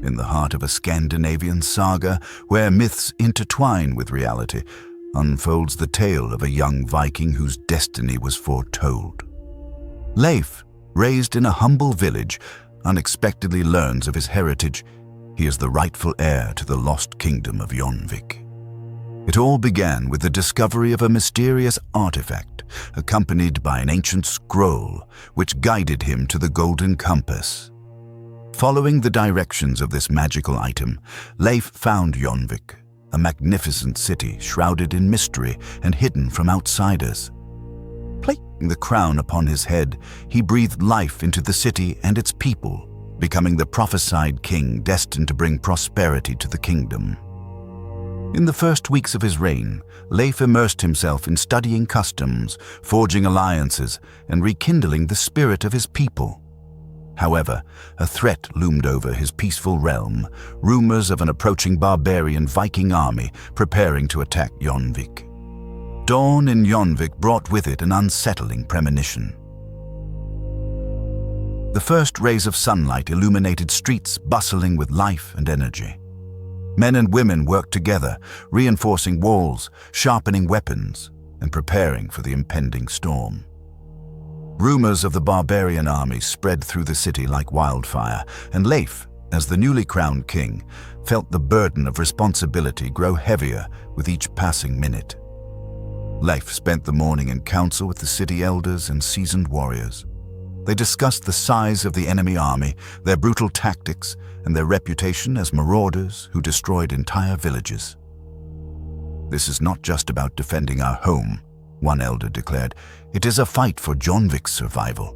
In the heart of a Scandinavian saga where myths intertwine with reality, unfolds the tale of a young Viking whose destiny was foretold. Leif, raised in a humble village, unexpectedly learns of his heritage. He is the rightful heir to the lost kingdom of Jarnvik. It all began with the discovery of a mysterious artifact, accompanied by an ancient scroll, which guided him to the Golden Compass. Following the directions of this magical item, Leif found Jarnvik, a magnificent city shrouded in mystery and hidden from outsiders. Placing the crown upon his head, he breathed life into the city and its people, becoming the prophesied king destined to bring prosperity to the kingdom. In the first weeks of his reign, Leif immersed himself in studying customs, forging alliances, and rekindling the spirit of his people. However, a threat loomed over his peaceful realm, rumors of an approaching barbarian Viking army preparing to attack Jarnvik. Dawn in Jarnvik brought with it an unsettling premonition. The first rays of sunlight illuminated streets bustling with life and energy. Men and women worked together, reinforcing walls, sharpening weapons, and preparing for the impending storm. Rumors of the barbarian army spread through the city like wildfire, and Leif, as the newly crowned king, felt the burden of responsibility grow heavier with each passing minute. Leif spent the morning in council with the city elders and seasoned warriors. They discussed the size of the enemy army, their brutal tactics, and their reputation as marauders who destroyed entire villages. "This is not just about defending our home," one elder declared. "It is a fight for Jarnvik's survival."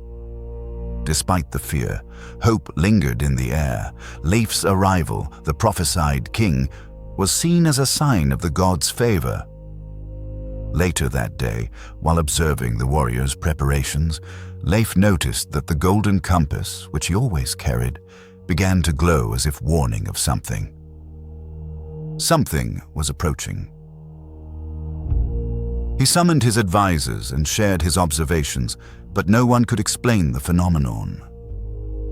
Despite the fear, hope lingered in the air. Leif's arrival, the prophesied king, was seen as a sign of the gods' favor. Later that day, while observing the warriors' preparations, Leif noticed that the golden compass, which he always carried, began to glow as if warning of something. Something was approaching. He summoned his advisors and shared his observations, but no one could explain the phenomenon.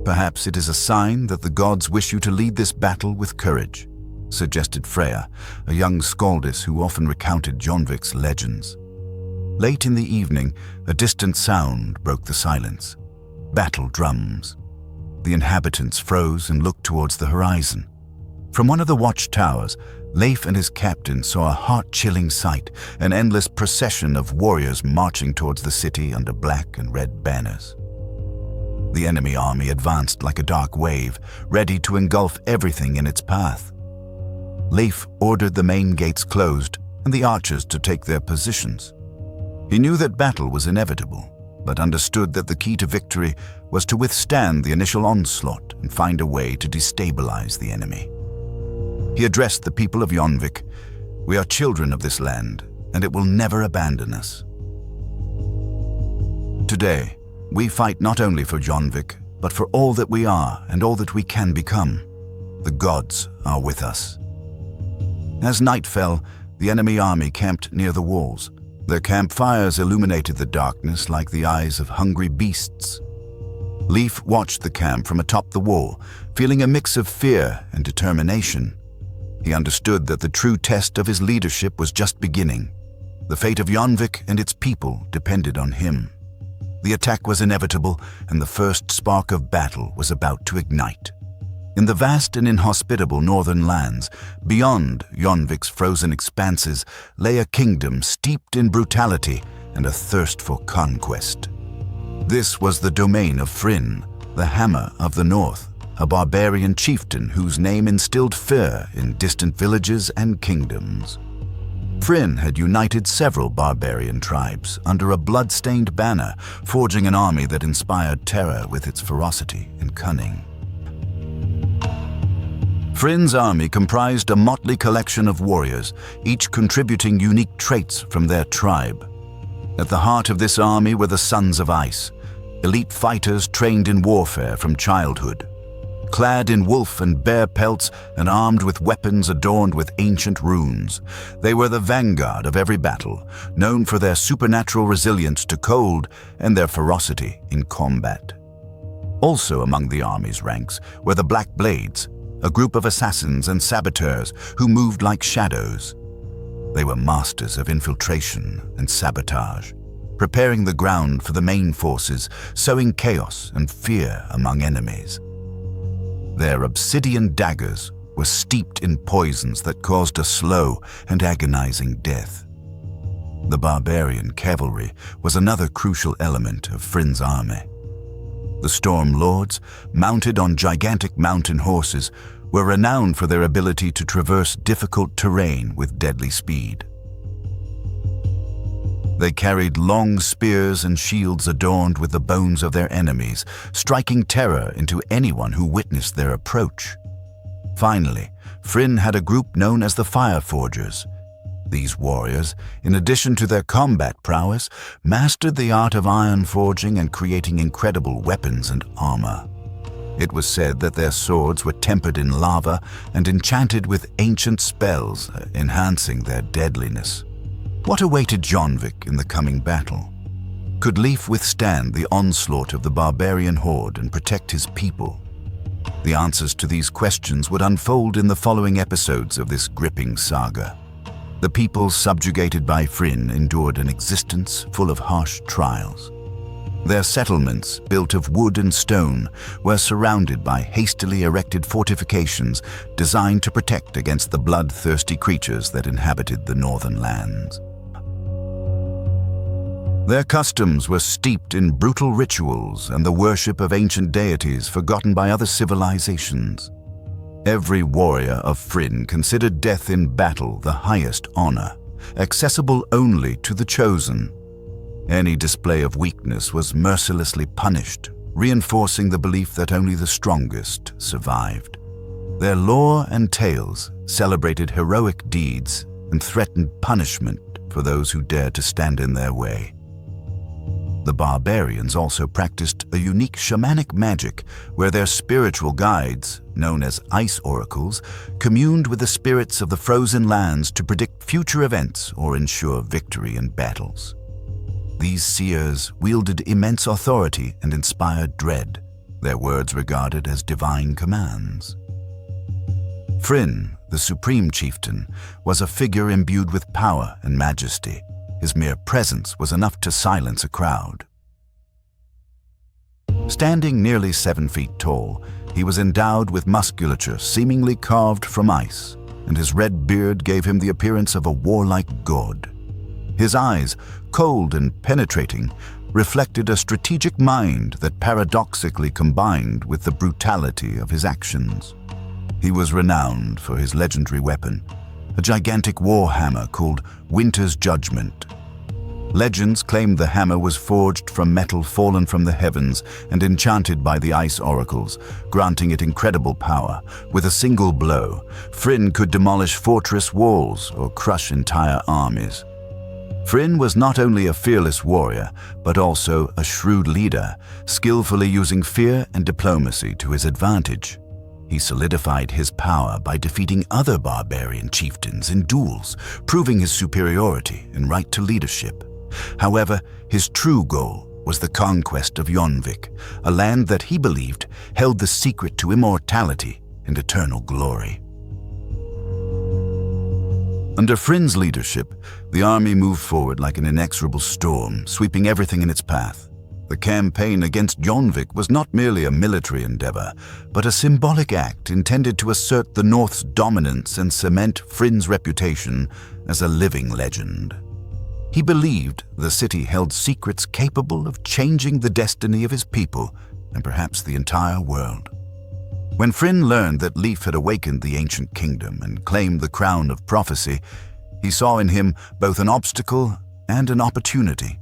"Perhaps it is a sign that the gods wish you to lead this battle with courage," suggested Freya, a young skaldess who often recounted Jarnvik's legends. Late in the evening, a distant sound broke the silence. Battle drums. The inhabitants froze and looked towards the horizon. From one of the watchtowers, Leif and his captain saw a heart-chilling sight, an endless procession of warriors marching towards the city under black and red banners. The enemy army advanced like a dark wave, ready to engulf everything in its path. Leif ordered the main gates closed and the archers to take their positions. He knew that battle was inevitable, but understood that the key to victory was to withstand the initial onslaught and find a way to destabilize the enemy. He addressed the people of Jarnvik. "We are children of this land, and it will never abandon us." Today, we fight not only for Jarnvik, but for all that we are and all that we can become. The gods are with us. As night fell, the enemy army camped near the walls. Their campfires illuminated the darkness like the eyes of hungry beasts. Leif watched the camp from atop the wall, feeling a mix of fear and determination. He understood that the true test of his leadership was just beginning. The fate of Jarnvik and its people depended on him. The attack was inevitable, and the first spark of battle was about to ignite. In the vast and inhospitable northern lands, beyond Jarnvik's frozen expanses, lay a kingdom steeped in brutality and a thirst for conquest. This was the domain of Frinn, the Hammer of the North, a barbarian chieftain whose name instilled fear in distant villages and kingdoms. Frinn had united several barbarian tribes under a blood-stained banner, forging an army that inspired terror with its ferocity and cunning. Frinn's army comprised a motley collection of warriors, each contributing unique traits from their tribe. At the heart of this army were the Sons of Ice, elite fighters trained in warfare from childhood. Clad in wolf and bear pelts and armed with weapons adorned with ancient runes, they were the vanguard of every battle, known for their supernatural resilience to cold and their ferocity in combat. Also among the army's ranks were the Black Blades, a group of assassins and saboteurs who moved like shadows. They were masters of infiltration and sabotage, preparing the ground for the main forces, sowing chaos and fear among enemies. Their obsidian daggers were steeped in poisons that caused a slow and agonizing death. The barbarian cavalry was another crucial element of Frinn's army. The Storm Lords, mounted on gigantic mountain horses, were renowned for their ability to traverse difficult terrain with deadly speed. They carried long spears and shields adorned with the bones of their enemies, striking terror into anyone who witnessed their approach. Finally, Frinn had a group known as the Fire Forgers. These warriors, in addition to their combat prowess, mastered the art of iron forging and creating incredible weapons and armor. It was said that their swords were tempered in lava and enchanted with ancient spells, enhancing their deadliness. What awaited Jarnvik in the coming battle? Could Leif withstand the onslaught of the barbarian horde and protect his people? The answers to these questions would unfold in the following episodes of this gripping saga. The peoples subjugated by Frinn endured an existence full of harsh trials. Their settlements, built of wood and stone, were surrounded by hastily erected fortifications designed to protect against the bloodthirsty creatures that inhabited the northern lands. Their customs were steeped in brutal rituals and the worship of ancient deities forgotten by other civilizations. Every warrior of Frinn considered death in battle the highest honor, accessible only to the chosen. Any display of weakness was mercilessly punished, reinforcing the belief that only the strongest survived. Their lore and tales celebrated heroic deeds and threatened punishment for those who dared to stand in their way. The barbarians also practiced a unique shamanic magic where their spiritual guides, known as ice oracles, communed with the spirits of the frozen lands to predict future events or ensure victory in battles. These seers wielded immense authority and inspired dread, their words regarded as divine commands. Frinn, the supreme chieftain, was a figure imbued with power and majesty. His mere presence was enough to silence a crowd. Standing nearly 7 feet tall, he was endowed with musculature seemingly carved from ice, and his red beard gave him the appearance of a warlike god. His eyes, cold and penetrating, reflected a strategic mind that paradoxically combined with the brutality of his actions. He was renowned for his legendary weapon, a gigantic war hammer called Winter's Judgment. Legends claimed the hammer was forged from metal fallen from the heavens and enchanted by the ice oracles, granting it incredible power. With a single blow, Frinn could demolish fortress walls or crush entire armies. Frinn was not only a fearless warrior, but also a shrewd leader, skillfully using fear and diplomacy to his advantage. He solidified his power by defeating other barbarian chieftains in duels, proving his superiority and right to leadership. However, his true goal was the conquest of Jarnvik, a land that he believed held the secret to immortality and eternal glory. Under Frinn's leadership, the army moved forward like an inexorable storm, sweeping everything in its path. The campaign against Jarnvik was not merely a military endeavor, but a symbolic act intended to assert the North's dominance and cement Frinn's reputation as a living legend. He believed the city held secrets capable of changing the destiny of his people and perhaps the entire world. When Frinn learned that Leif had awakened the ancient kingdom and claimed the crown of prophecy, he saw in him both an obstacle and an opportunity.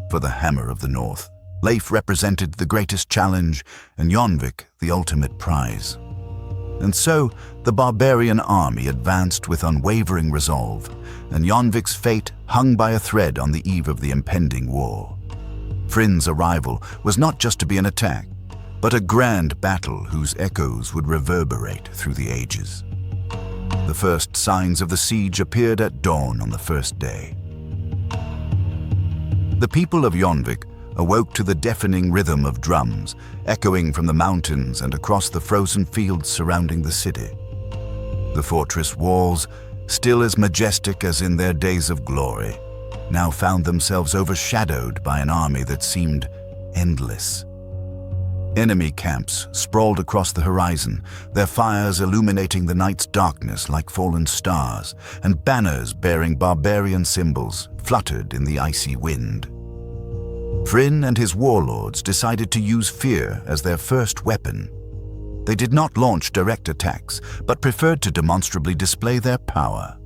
For the Hammer of the North, Leif represented the greatest challenge and Jarnvik the ultimate prize. And so, the barbarian army advanced with unwavering resolve, and Jarnvik's fate hung by a thread on the eve of the impending war. Frinn's arrival was not just to be an attack, but a grand battle whose echoes would reverberate through the ages. The first signs of the siege appeared at dawn on the first day. The people of Jarnvik, awoke to the deafening rhythm of drums, echoing from the mountains and across the frozen fields surrounding the city. The fortress walls, still as majestic as in their days of glory, now found themselves overshadowed by an army that seemed endless. Enemy camps sprawled across the horizon, their fires illuminating the night's darkness like fallen stars, and banners bearing barbarian symbols fluttered in the icy wind. Frinn and his warlords decided to use fear as their first weapon. They did not launch direct attacks, but preferred to demonstrably display their power.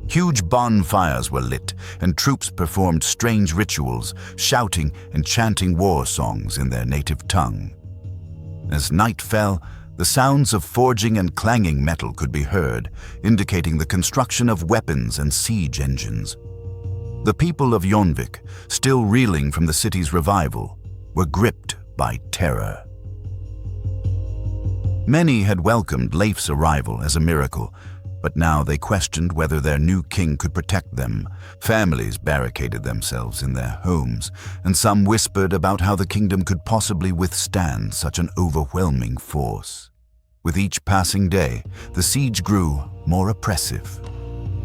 Huge bonfires were lit, and troops performed strange rituals, shouting and chanting war songs in their native tongue. As night fell, the sounds of forging and clanging metal could be heard, indicating the construction of weapons and siege engines. The people of Jarnvik, still reeling from the city's revival, were gripped by terror. Many had welcomed Leif's arrival as a miracle, but now they questioned whether their new king could protect them. Families barricaded themselves in their homes, and some whispered about how the kingdom could possibly withstand such an overwhelming force. With each passing day, the siege grew more oppressive.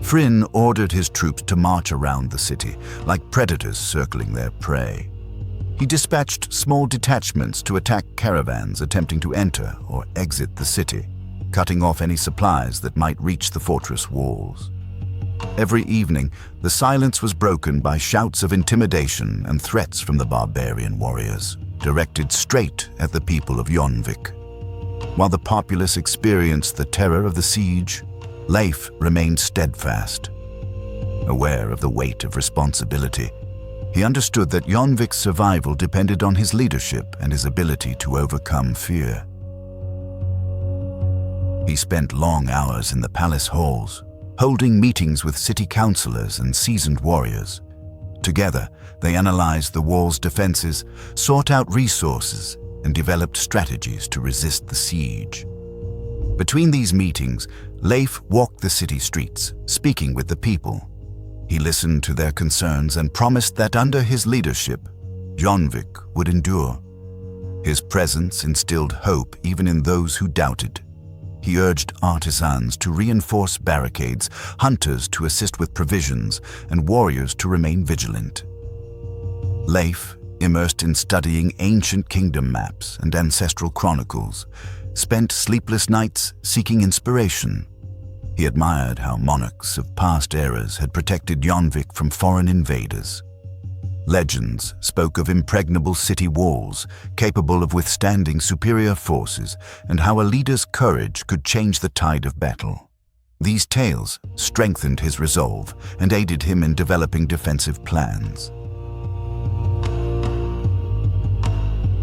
Frinn ordered his troops to march around the city, like predators circling their prey. He dispatched small detachments to attack caravans attempting to enter or exit the city, cutting off any supplies that might reach the fortress walls. Every evening, the silence was broken by shouts of intimidation and threats from the barbarian warriors, directed straight at the people of Jarnvik. While the populace experienced the terror of the siege, Leif remained steadfast. Aware of the weight of responsibility, he understood that Jarnvik's survival depended on his leadership and his ability to overcome fear. He spent long hours in the palace halls, holding meetings with city councillors and seasoned warriors. Together, they analyzed the wall's defenses, sought out resources, and developed strategies to resist the siege. Between these meetings, Leif walked the city streets, speaking with the people. He listened to their concerns and promised that under his leadership, Jarnvik would endure. His presence instilled hope even in those who doubted. He urged artisans to reinforce barricades, hunters to assist with provisions, and warriors to remain vigilant. Leif, immersed in studying ancient kingdom maps and ancestral chronicles, spent sleepless nights seeking inspiration. He admired how monarchs of past eras had protected Jarnvik from foreign invaders. Legends spoke of impregnable city walls, capable of withstanding superior forces, and how a leader's courage could change the tide of battle. These tales strengthened his resolve and aided him in developing defensive plans.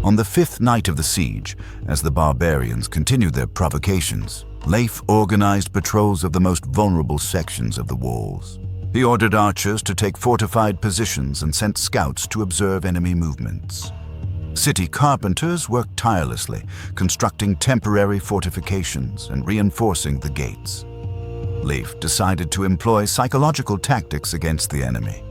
On the fifth night of the siege, as the barbarians continued their provocations, Leif organized patrols of the most vulnerable sections of the walls. He ordered archers to take fortified positions and sent scouts to observe enemy movements. City carpenters worked tirelessly, constructing temporary fortifications and reinforcing the gates. Leif decided to employ psychological tactics against the enemy.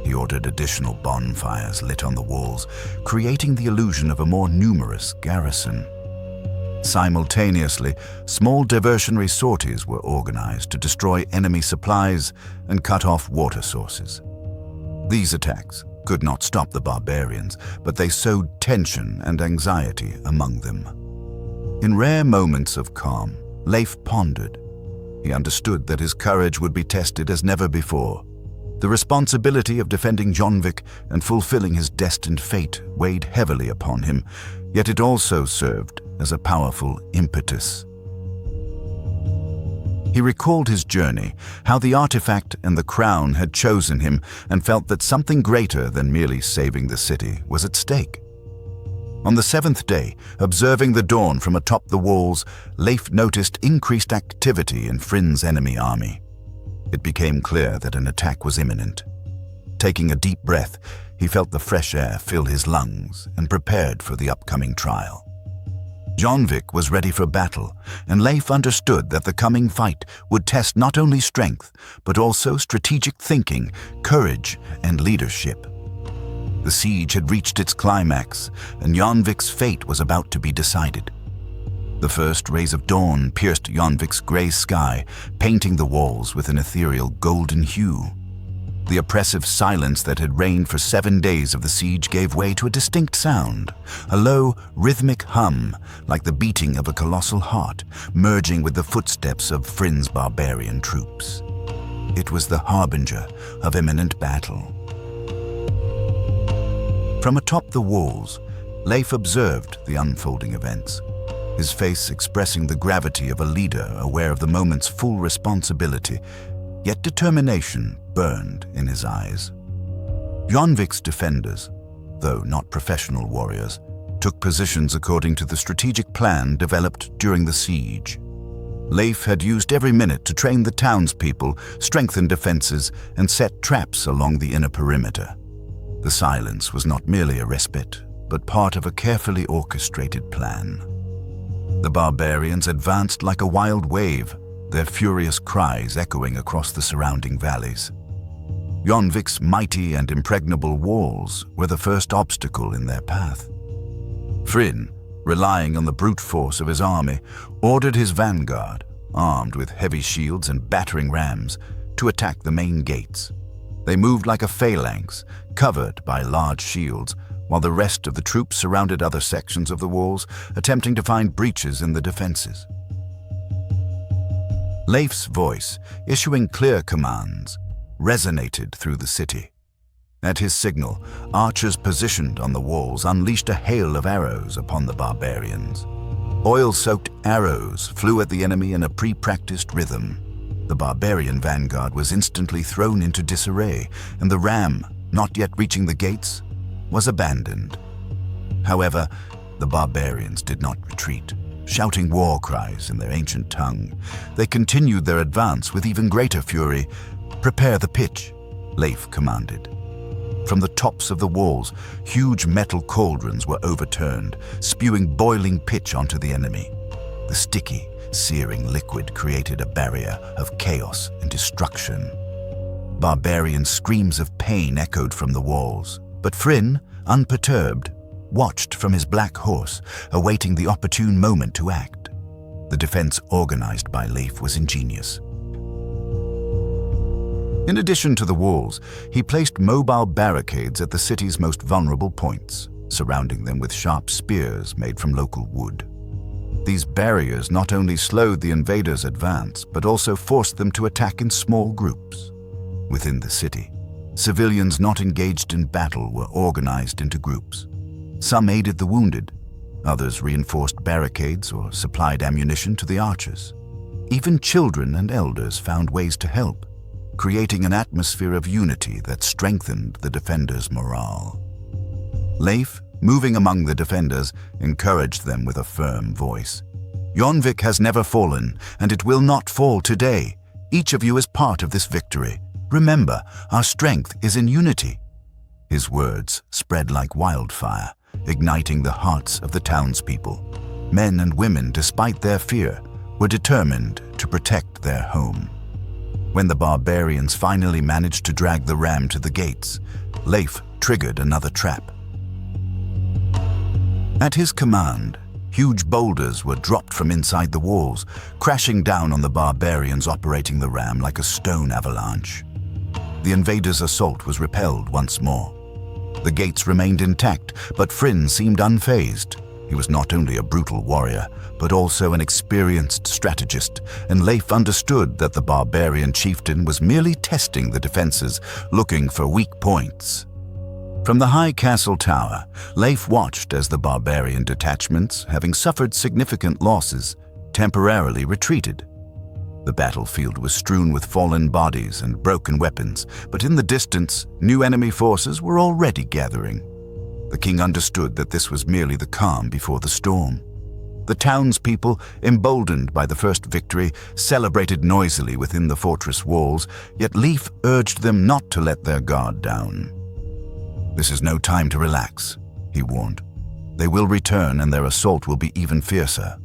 He ordered additional bonfires lit on the walls, creating the illusion of a more numerous garrison. Simultaneously, small diversionary sorties were organized to destroy enemy supplies and cut off water sources. These attacks could not stop the barbarians, but they sowed tension and anxiety among them. In rare moments of calm, Leif pondered. He understood that his courage would be tested as never before. The responsibility of defending Jarnvik and fulfilling his destined fate weighed heavily upon him, yet it also served as a powerful impetus. He recalled his journey, how the artifact and the crown had chosen him, and felt that something greater than merely saving the city was at stake. On the seventh day, observing the dawn from atop the walls, Leif noticed increased activity in Frinn's enemy army. It became clear that an attack was imminent. Taking a deep breath, he felt the fresh air fill his lungs and prepared for the upcoming trial. Jarnvik was ready for battle, and Leif understood that the coming fight would test not only strength, but also strategic thinking, courage, and leadership. The siege had reached its climax, and Jarnvik's fate was about to be decided. The first rays of dawn pierced Jarnvik's grey sky, painting the walls with an ethereal golden hue. The oppressive silence that had reigned for 7 days of the siege gave way to a distinct sound, a low, rhythmic hum, like the beating of a colossal heart, merging with the footsteps of Frinn's barbarian troops. It was the harbinger of imminent battle. From atop the walls, Leif observed the unfolding events, his face expressing the gravity of a leader aware of the moment's full responsibility, yet determination burned in his eyes. Jarnvik's defenders, though not professional warriors, took positions according to the strategic plan developed during the siege. Leif had used every minute to train the townspeople, strengthen defenses, and set traps along the inner perimeter. The silence was not merely a respite, but part of a carefully orchestrated plan. The barbarians advanced like a wild wave, their furious cries echoing across the surrounding valleys. Jarnvik's mighty and impregnable walls were the first obstacle in their path. Frinn, relying on the brute force of his army, ordered his vanguard, armed with heavy shields and battering rams, to attack the main gates. They moved like a phalanx, covered by large shields, while the rest of the troops surrounded other sections of the walls, attempting to find breaches in the defenses. Leif's voice, issuing clear commands, resonated through the city. At his signal, archers positioned on the walls unleashed a hail of arrows upon the barbarians. Oil-soaked arrows flew at the enemy in a pre-practiced rhythm. The barbarian vanguard was instantly thrown into disarray, and the ram, not yet reaching the gates, was abandoned. However, the barbarians did not retreat. Shouting war cries in their ancient tongue, they continued their advance with even greater fury. "Prepare the pitch," Leif commanded. From the tops of the walls, huge metal cauldrons were overturned, spewing boiling pitch onto the enemy. The sticky, searing liquid created a barrier of chaos and destruction. Barbarian screams of pain echoed from the walls, but Frinn, unperturbed, watched from his black horse, awaiting the opportune moment to act. The defense organized by Leif was ingenious. In addition to the walls, he placed mobile barricades at the city's most vulnerable points, surrounding them with sharp spears made from local wood. These barriers not only slowed the invaders' advance, but also forced them to attack in small groups. Within the city, civilians not engaged in battle were organized into groups. Some aided the wounded, others reinforced barricades or supplied ammunition to the archers. Even children and elders found ways to help, creating an atmosphere of unity that strengthened the defenders' morale. Leif, moving among the defenders, encouraged them with a firm voice. "Jarnvik has never fallen, and it will not fall today. Each of you is part of this victory. Remember, our strength is in unity." His words spread like wildfire, igniting the hearts of the townspeople. Men and women, despite their fear, were determined to protect their home. When the barbarians finally managed to drag the ram to the gates, Leif triggered another trap. At his command, huge boulders were dropped from inside the walls, crashing down on the barbarians operating the ram like a stone avalanche. The invaders' assault was repelled once more. The gates remained intact, but Frinn seemed unfazed. He was not only a brutal warrior, but also an experienced strategist, and Leif understood that the barbarian chieftain was merely testing the defenses, looking for weak points. From the high castle tower, Leif watched as the barbarian detachments, having suffered significant losses, temporarily retreated. The battlefield was strewn with fallen bodies and broken weapons, but in the distance, new enemy forces were already gathering. The king understood that this was merely the calm before the storm. The townspeople, emboldened by the first victory, celebrated noisily within the fortress walls, yet Leif urged them not to let their guard down. "This is no time to relax," he warned. "They will return and their assault will be even fiercer.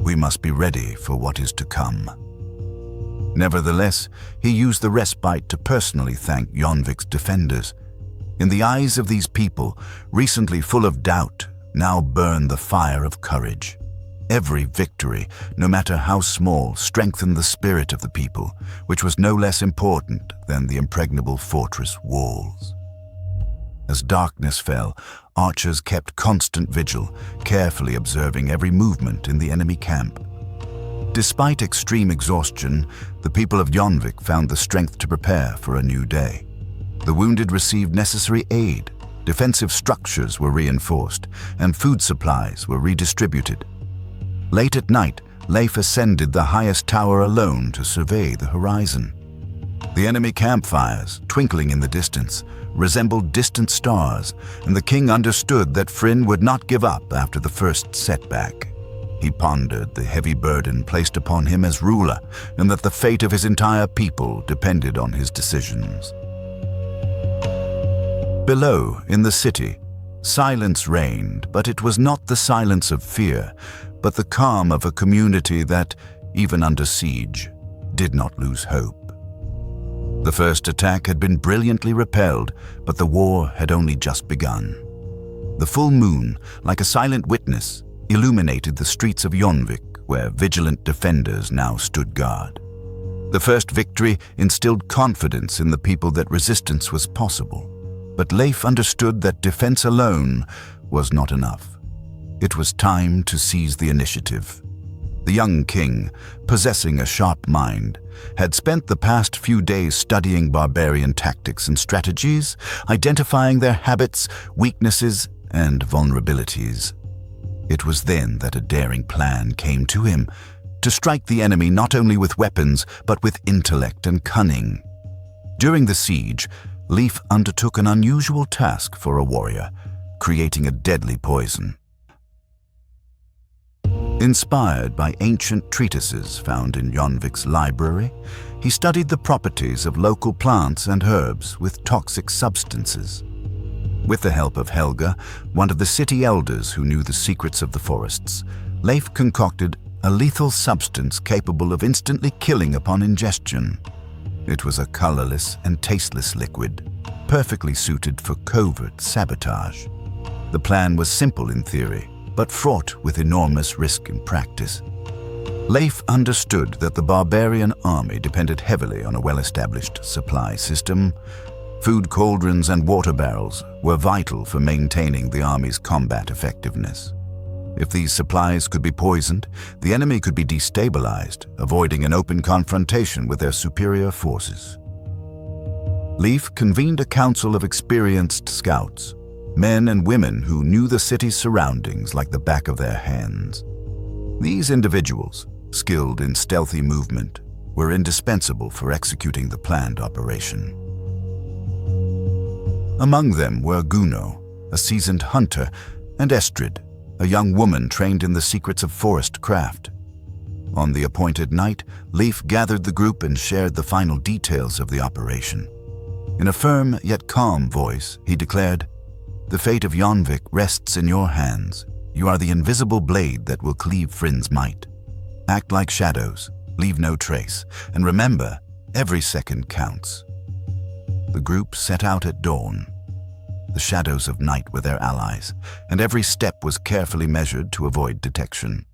We must be ready for what is to come." Nevertheless, he used the respite to personally thank Jarnvik's defenders. In the eyes of these people, recently full of doubt, now burned the fire of courage. Every victory, no matter how small, strengthened the spirit of the people, which was no less important than the impregnable fortress walls. As darkness fell, archers kept constant vigil, carefully observing every movement in the enemy camp. Despite extreme exhaustion, the people of Jarnvik found the strength to prepare for a new day. The wounded received necessary aid, defensive structures were reinforced, and food supplies were redistributed. Late at night, Leif ascended the highest tower alone to survey the horizon. The enemy campfires, twinkling in the distance, resembled distant stars, and the king understood that Frinn would not give up after the first setback. He pondered the heavy burden placed upon him as ruler, and that the fate of his entire people depended on his decisions. Below, in the city, silence reigned, but it was not the silence of fear, but the calm of a community that, even under siege, did not lose hope. The first attack had been brilliantly repelled, but the war had only just begun. The full moon, like a silent witness, illuminated the streets of Jarnvik, where vigilant defenders now stood guard. The first victory instilled confidence in the people that resistance was possible, but Leif understood that defense alone was not enough. It was time to seize the initiative. The young king, possessing a sharp mind, had spent the past few days studying barbarian tactics and strategies, identifying their habits, weaknesses, and vulnerabilities. It was then that a daring plan came to him, to strike the enemy not only with weapons, but with intellect and cunning. During the siege, Leif undertook an unusual task for a warrior, creating a deadly poison. Inspired by ancient treatises found in Jarnvik's library, he studied the properties of local plants and herbs with toxic substances. With the help of Helga, one of the city elders who knew the secrets of the forests, Leif concocted a lethal substance capable of instantly killing upon ingestion. It was a colorless and tasteless liquid, perfectly suited for covert sabotage. The plan was simple in theory, but fraught with enormous risk in practice. Leif understood that the barbarian army depended heavily on a well-established supply system. Food cauldrons and water barrels were vital for maintaining the army's combat effectiveness. If these supplies could be poisoned, the enemy could be destabilized, avoiding an open confrontation with their superior forces. Leif convened a council of experienced scouts, men and women who knew the city's surroundings like the back of their hands. These individuals, skilled in stealthy movement, were indispensable for executing the planned operation. Among them were Guno, a seasoned hunter, and Estrid, a young woman trained in the secrets of forest craft. On the appointed night, Leif gathered the group and shared the final details of the operation. In a firm yet calm voice, he declared, "The fate of Jarnvik rests in your hands. You are the invisible blade that will cleave Frinn's might. Act like shadows, leave no trace, and remember, every second counts." The group set out at dawn. The shadows of night were their allies, and every step was carefully measured to avoid detection.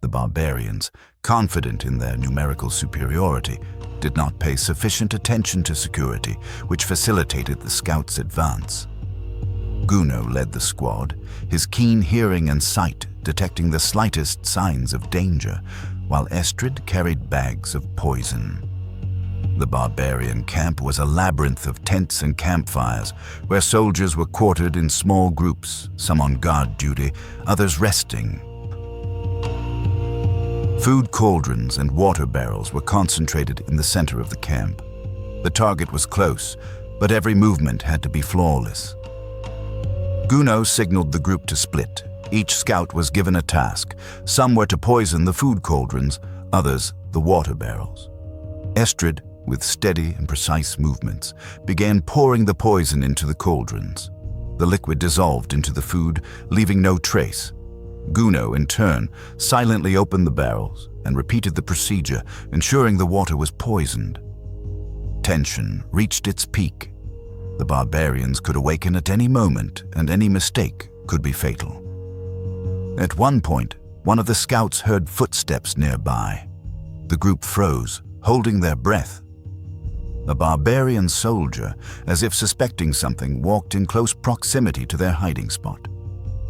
The barbarians, confident in their numerical superiority, did not pay sufficient attention to security, which facilitated the scouts' advance. Guno led the squad, his keen hearing and sight detecting the slightest signs of danger, while Estrid carried bags of poison. The barbarian camp was a labyrinth of tents and campfires, where soldiers were quartered in small groups, some on guard duty, others resting. Food cauldrons and water barrels were concentrated in the center of the camp. The target was close, but every movement had to be flawless. Guno signaled the group to split. Each scout was given a task. Some were to poison the food cauldrons, others the water barrels. Estrid, with steady and precise movements, began pouring the poison into the cauldrons. The liquid dissolved into the food, leaving no trace. Guno, in turn, silently opened the barrels and repeated the procedure, ensuring the water was poisoned. Tension reached its peak. The barbarians could awaken at any moment, and any mistake could be fatal. At one point, one of the scouts heard footsteps nearby. The group froze, holding their breath. A barbarian soldier, as if suspecting something, walked in close proximity to their hiding spot.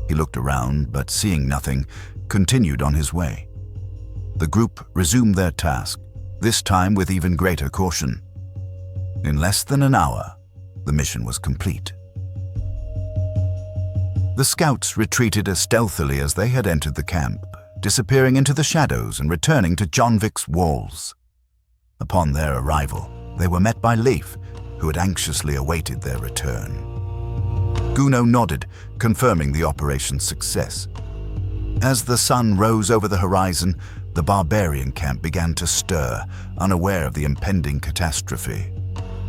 He looked around, but seeing nothing, continued on his way. The group resumed their task, this time with even greater caution. In less than an hour, the mission was complete. The scouts retreated as stealthily as they had entered the camp, disappearing into the shadows and returning to John Vic's walls. Upon their arrival, they were met by Leif, who had anxiously awaited their return. Guno nodded, confirming the operation's success. As the sun rose over the horizon, the barbarian camp began to stir, unaware of the impending catastrophe.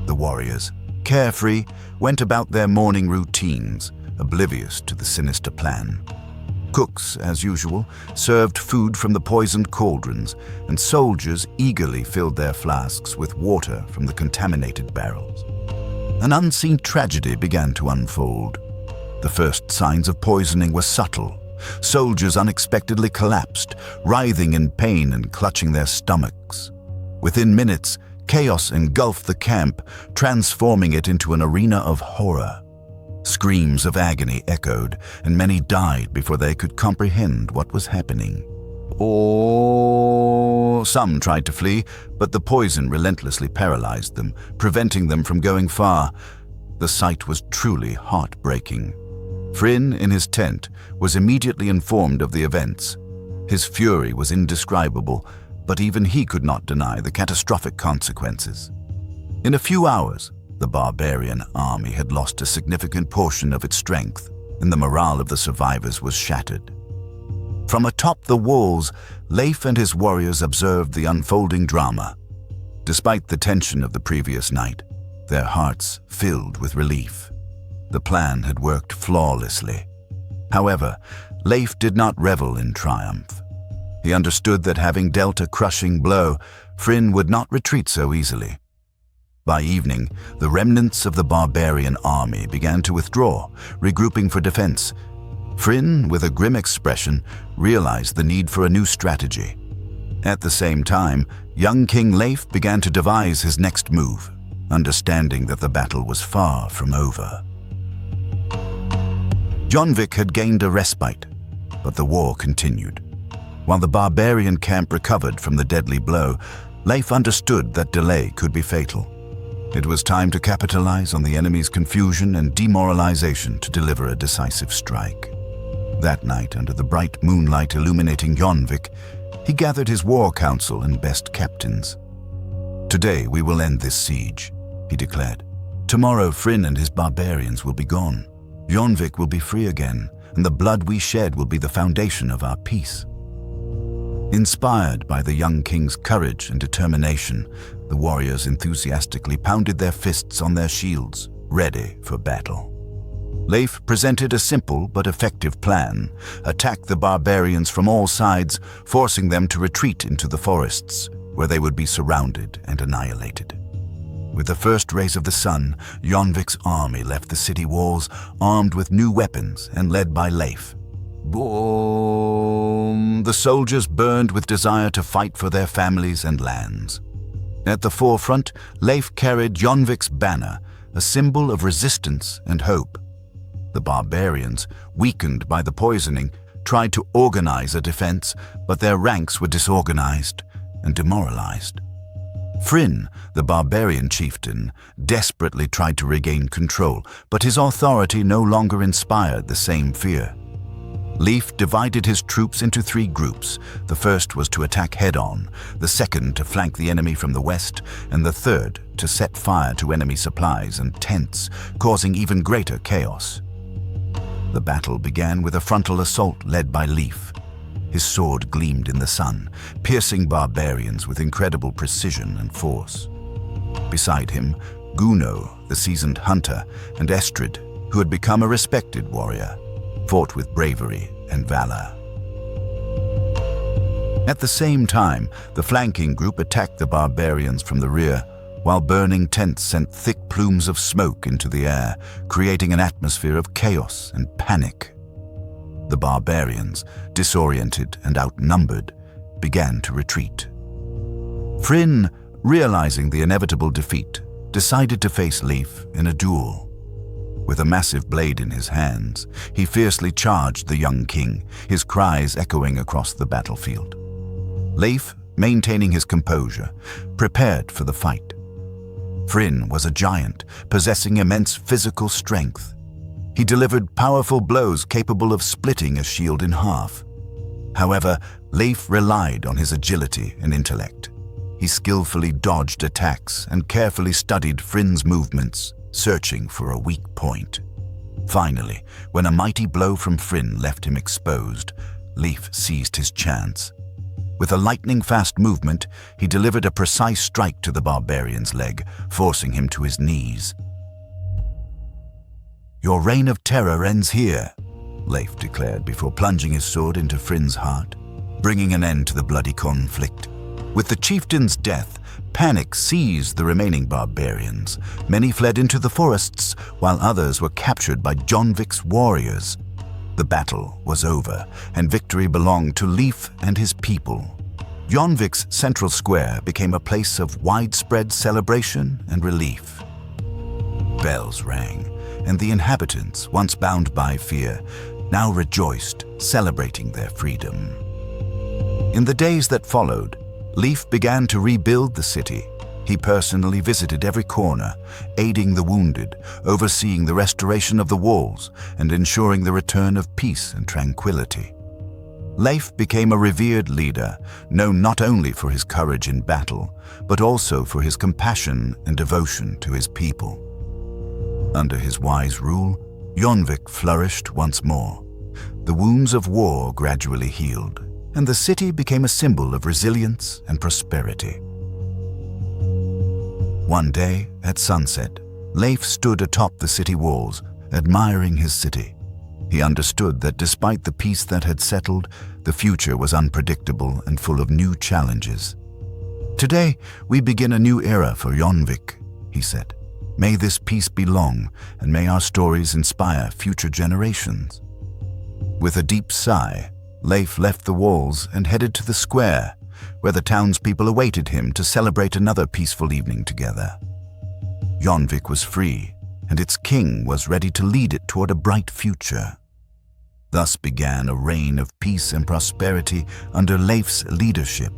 The warriors, carefree, went about their morning routines, oblivious to the sinister plan. Cooks, as usual, served food from the poisoned cauldrons, and soldiers eagerly filled their flasks with water from the contaminated barrels. An unseen tragedy began to unfold. The first signs of poisoning were subtle. Soldiers unexpectedly collapsed, writhing in pain and clutching their stomachs. Within minutes, chaos engulfed the camp, transforming it into an arena of horror. Screams of agony echoed, and many died before they could comprehend what was happening. Or some tried to flee, but the poison relentlessly paralyzed them, preventing them from going far. The sight was truly heartbreaking. Frinn, in his tent, was immediately informed of the events. His fury was indescribable, but even he could not deny the catastrophic consequences. In a few hours, the barbarian army had lost a significant portion of its strength, and the morale of the survivors was shattered. From atop the walls, Leif and his warriors observed the unfolding drama. Despite the tension of the previous night, their hearts filled with relief. The plan had worked flawlessly. However, Leif did not revel in triumph. He understood that having dealt a crushing blow, Frinn would not retreat so easily. By evening, the remnants of the barbarian army began to withdraw, regrouping for defense. Frinn, with a grim expression, realized the need for a new strategy. At the same time, young King Leif began to devise his next move, understanding that the battle was far from over. John Vic had gained a respite, but the war continued. While the barbarian camp recovered from the deadly blow, Leif understood that delay could be fatal. It was time to capitalize on the enemy's confusion and demoralization to deliver a decisive strike. That night, under the bright moonlight illuminating Jarnvik, he gathered his war council and best captains. "Today we will end this siege," he declared. "Tomorrow Frinn and his barbarians will be gone. Jarnvik will be free again, and the blood we shed will be the foundation of our peace." Inspired by the young king's courage and determination, the warriors enthusiastically pounded their fists on their shields, ready for battle. Leif presented a simple but effective plan: attack the barbarians from all sides, forcing them to retreat into the forests, where they would be surrounded and annihilated. With the first rays of the sun, Jarnvik's army left the city walls, armed with new weapons and led by Leif. Boom! The soldiers burned with desire to fight for their families and lands. At the forefront, Leif carried Jarnvik's banner, a symbol of resistance and hope. The barbarians, weakened by the poisoning, tried to organize a defense, but their ranks were disorganized and demoralized. Frinn, the barbarian chieftain, desperately tried to regain control, but his authority no longer inspired the same fear. Leif divided his troops into 3 groups. The first was to attack head-on, the second to flank the enemy from the west, and the third to set fire to enemy supplies and tents, causing even greater chaos. The battle began with a frontal assault led by Leif. His sword gleamed in the sun, piercing barbarians with incredible precision and force. Beside him, Guno, the seasoned hunter, and Estrid, who had become a respected warrior, fought with bravery and valor. At the same time, the flanking group attacked the barbarians from the rear, while burning tents sent thick plumes of smoke into the air, creating an atmosphere of chaos and panic. The barbarians, disoriented and outnumbered, began to retreat. Frinn, realizing the inevitable defeat, decided to face Leif in a duel. With a massive blade in his hands, he fiercely charged the young king, his cries echoing across the battlefield. Leif, maintaining his composure, prepared for the fight. Frinn was a giant, possessing immense physical strength. He delivered powerful blows capable of splitting a shield in half. However, Leif relied on his agility and intellect. He skillfully dodged attacks and carefully studied Frinn's movements, searching for a weak point. Finally, when a mighty blow from Frinn left him exposed, Leif seized his chance. With a lightning-fast movement, he delivered a precise strike to the barbarian's leg, forcing him to his knees. "Your reign of terror ends here," Leif declared before plunging his sword into Frinn's heart, bringing an end to the bloody conflict. With the chieftain's death, panic seized the remaining barbarians. Many fled into the forests, while others were captured by John Vic's warriors. The battle was over, and victory belonged to Leif and his people. John Vic's central square became a place of widespread celebration and relief. Bells rang, and the inhabitants, once bound by fear, now rejoiced, celebrating their freedom. In the days that followed, Leif began to rebuild the city. He personally visited every corner, aiding the wounded, overseeing the restoration of the walls, and ensuring the return of peace and tranquility. Leif became a revered leader, known not only for his courage in battle, but also for his compassion and devotion to his people. Under his wise rule, Jarnvik flourished once more. The wounds of war gradually healed, and the city became a symbol of resilience and prosperity. One day, at sunset, Leif stood atop the city walls, admiring his city. He understood that despite the peace that had settled, the future was unpredictable and full of new challenges. "Today, we begin a new era for Jarnvik," he said. "May this peace be long, and may our stories inspire future generations." With a deep sigh, Leif left the walls and headed to the square, where the townspeople awaited him to celebrate another peaceful evening together. Jarnvik was free, and its king was ready to lead it toward a bright future. Thus began a reign of peace and prosperity under Leif's leadership.